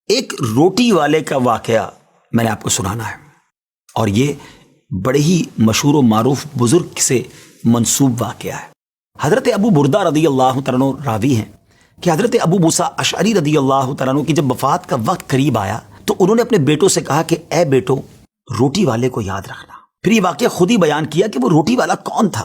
ایک روٹی والے کا واقعہ میں نے آپ کو سنانا ہے، اور یہ بڑے ہی مشہور و معروف بزرگ سے منسوب واقعہ ہے۔ حضرت ابو بردہ رضی اللہ تعالیٰ عنہ راوی ہیں کہ حضرت ابو موسیٰ اشعری رضی اللہ تعالیٰ عنہ کی جب وفات کا وقت قریب آیا تو انہوں نے اپنے بیٹوں سے کہا کہ اے بیٹو، روٹی والے کو یاد رکھنا۔ پھر یہ واقعہ خود ہی بیان کیا کہ وہ روٹی والا کون تھا۔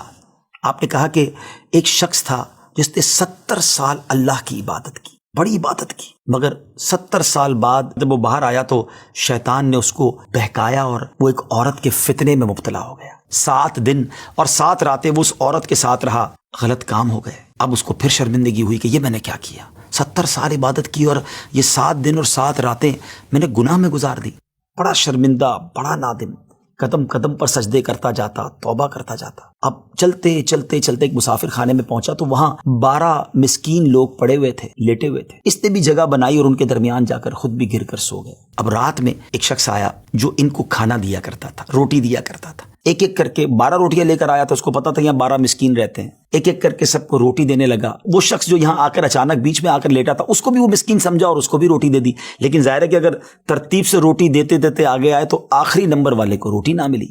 آپ نے کہا کہ ایک شخص تھا جس نے 70 سال اللہ کی عبادت کی، بڑی عبادت کی، مگر 70 سال بعد جب وہ باہر آیا تو شیطان نے اس کو بہکایا اور وہ ایک عورت کے فتنے میں مبتلا ہو گیا۔ 7 دن اور 7 راتیں وہ اس عورت کے ساتھ رہا، غلط کام ہو گئے۔ اب اس کو پھر شرمندگی ہوئی کہ یہ میں نے کیا کیا، 70 سال عبادت کی اور یہ 7 دن اور 7 راتیں میں نے گناہ میں گزار دی۔ بڑا شرمندہ، بڑا نادم، قدم قدم پر سجدے کرتا جاتا، توبہ کرتا جاتا۔ اب چلتے چلتے چلتے ایک مسافر خانے میں پہنچا تو وہاں 12 مسکین لوگ پڑے ہوئے تھے، لیٹے ہوئے تھے۔ اس نے بھی جگہ بنائی اور ان کے درمیان جا کر خود بھی گر کر سو گئے۔ اب رات میں ایک شخص آیا جو ان کو کھانا دیا کرتا تھا، روٹی دیا کرتا تھا۔ ایک ایک کر کے 12 روٹیاں لے کر آیا تھا، اس کو پتا تھا یہاں 12 مسکین رہتے ہیں۔ ایک ایک کر کے سب کو روٹی دینے لگا۔ وہ شخص جو یہاں آ کر اچانک بیچ میں آ کر لیٹا تھا، اس کو بھی وہ مسکین سمجھا اور اس کو بھی روٹی دے دی۔ لیکن ظاہر ہے کہ اگر ترتیب سے روٹی دیتے دیتے آگے آئے تو آخری نمبر والے کو روٹی نہ ملی،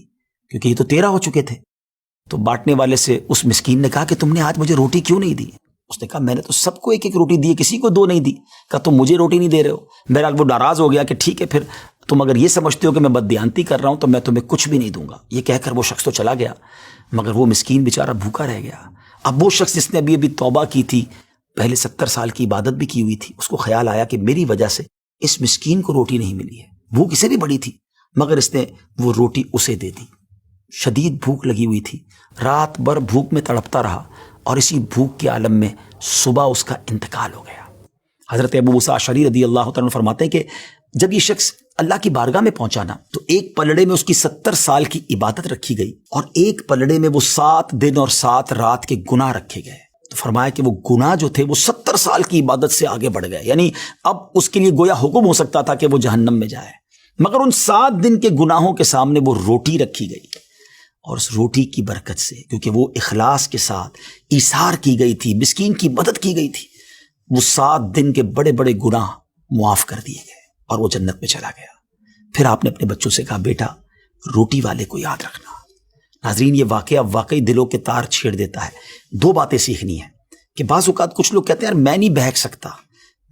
کیونکہ یہ تو 13 ہو چکے تھے۔ تو بانٹنے والے سے اس مسکین نے کہا کہ تم نے آج مجھے روٹی کیوں نہیں دی؟ اس نے کہا میں نے تو سب کو ایک ایک روٹی دی، کسی کو 2 نہیں دی۔ کہا تم مجھے روٹی نہیں دے رہے ہو؟ بہرحال وہ ناراض ہو گیا کہ ٹھیک ہے، پھر تم اگر یہ سمجھتے ہو کہ میں بددیانتی کر رہا ہوں تو میں تمہیں کچھ بھی نہیں دوں گا۔ یہ کہہ کر وہ شخص تو چلا گیا، مگر وہ مسکین بیچارہ بھوکا رہ گیا۔ اب وہ شخص جس نے ابھی توبہ کی تھی، پہلے 70 سال کی عبادت بھی کی ہوئی تھی، اس کو خیال آیا کہ میری وجہ سے اس مسکین کو روٹی نہیں ملی ہے۔ بھوک اسے بھی بڑی تھی، مگر اس نے وہ روٹی اسے دے دی۔ شدید بھوک لگی ہوئی تھی، رات بھر بھوک میں تڑپتا رہا، اور اسی بھوک کے عالم میں صبح اس کا انتقال ہو گیا۔ حضرت ابو موسیٰ اشعری رضی اللہ تعالیٰ عنہ فرماتے ہیں کہ جب یہ شخص اللہ کی بارگاہ میں پہنچا نا تو ایک پلڑے میں اس کی 70 سال کی عبادت رکھی گئی، اور ایک پلڑے میں وہ 7 دن اور 7 رات کے گناہ رکھے گئے۔ تو فرمایا کہ وہ گناہ جو تھے وہ 70 سال کی عبادت سے آگے بڑھ گئے، یعنی اب اس کے لیے گویا حکم ہو سکتا تھا کہ وہ جہنم میں جائے، مگر ان 7 دن کے گناہوں کے سامنے وہ روٹی رکھی گئی، اور اس روٹی کی برکت سے، کیونکہ وہ اخلاص کے ساتھ ایثار کی گئی تھی، مسکین کی مدد کی گئی تھی، وہ 7 دن کے بڑے بڑے گناہ معاف کر دیے گئے اور وہ جنت میں چلا گیا۔ پھر آپ نے اپنے بچوں سے کہا بیٹا روٹی والے کو یاد رکھنا۔ ناظرین، یہ واقعہ واقعی دلوں کے تار چھیڑ دیتا ہے۔ 2 باتیں سیکھنی ہیں کہ بعض اوقات کچھ لوگ کہتے ہیں یار میں نہیں بہک سکتا،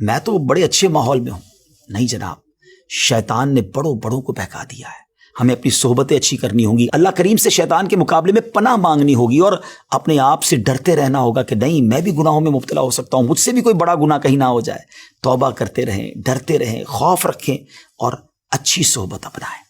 میں تو بڑے اچھے ماحول میں ہوں۔ نہیں جناب، شیطان نے بڑوں بڑوں کو بہکا دیا ہے۔ ہمیں اپنی صحبتیں اچھی کرنی ہوں گی، اللہ کریم سے شیطان کے مقابلے میں پناہ مانگنی ہوگی، اور اپنے آپ سے ڈرتے رہنا ہوگا کہ نہیں میں بھی گناہوں میں مبتلا ہو سکتا ہوں، مجھ سے بھی کوئی بڑا گناہ کہیں نہ ہو جائے۔ توبہ کرتے رہیں، ڈرتے رہیں، خوف رکھیں اور اچھی صحبت اپنائیں۔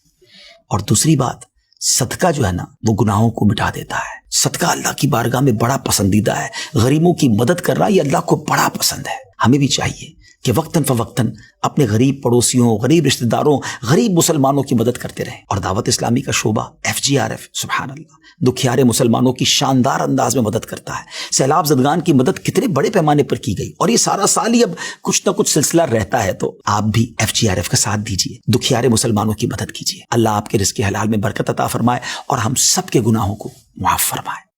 اور دوسری بات، صدقہ جو ہے نا وہ گناہوں کو مٹا دیتا ہے۔ صدقہ اللہ کی بارگاہ میں بڑا پسندیدہ ہے، غریبوں کی مدد کرنا یہ اللہ کو بڑا پسند ہے۔ ہمیں بھی چاہیے کہ وقتاً فوقتاً اپنے غریب پڑوسیوں، غریب رشتہ داروں، غریب مسلمانوں کی مدد کرتے رہیں۔ اور دعوت اسلامی کا شعبہ FGRF سبحان اللہ دکھیارے مسلمانوں کی شاندار انداز میں مدد کرتا ہے۔ سیلاب زدگان کی مدد کتنے بڑے پیمانے پر کی گئی، اور یہ سارا سال ہی اب کچھ نہ کچھ سلسلہ رہتا ہے، تو آپ بھی FGRF کا ساتھ دیجیے، دکھیارے مسلمانوں کی مدد کیجیے۔ اللہ آپ کے رزق حلال میں برکت عطا فرمائے اور ہم سب کے گناہوں کو معاف فرمائے۔